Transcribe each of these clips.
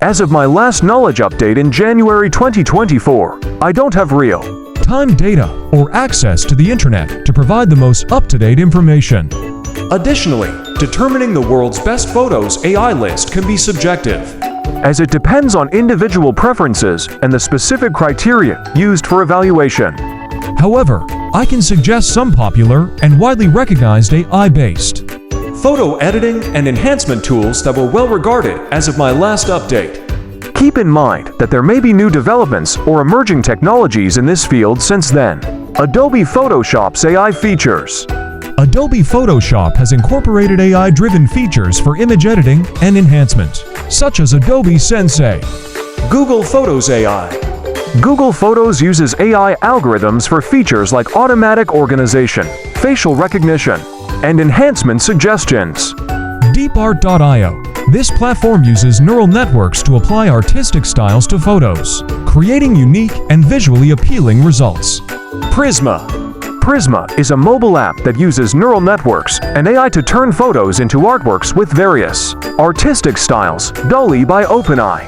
As of my last knowledge update in January 2024, I don't have real-time data or access to the internet to provide the most up-to-date information. Additionally, determining the world's best photos AI list can be subjective, as it depends on individual preferences and the specific criteria used for evaluation. However, I can suggest some popular and widely recognized AI-based photo editing and enhancement tools that were well regarded as of my last update. Keep in mind that there may be new developments or emerging technologies in this field since then. Adobe Photoshop's AI features. Adobe Photoshop has incorporated AI-driven features for image editing and enhancement, such as Adobe Sensei. Google Photos AI. Google Photos uses AI algorithms for features like automatic organization, facial recognition, and enhancement suggestions. DeepArt.io. This platform uses neural networks to apply artistic styles to photos, creating unique and visually appealing results. Prisma. Prisma is a mobile app that uses neural networks and AI to turn photos into artworks with various artistic styles. DALL-E by OpenAI.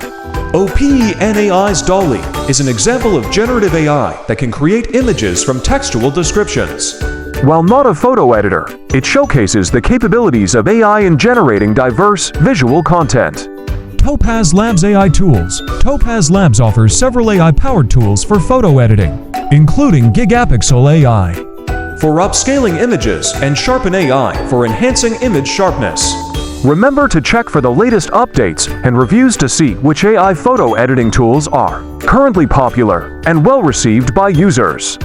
OpenAI's DALL-E is an example of generative AI that can create images from textual descriptions. While not a photo editor, it showcases the capabilities of AI in generating diverse visual content. Topaz Labs AI Tools. Topaz Labs offers several AI-powered tools for photo editing, including Gigapixel AI for upscaling images and Sharpen AI for enhancing image sharpness. Remember to check for the latest updates and reviews to see which AI photo editing tools are currently popular and well-received by users.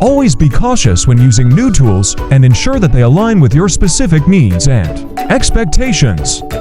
Always be cautious when using new tools and ensure that they align with your specific needs and expectations.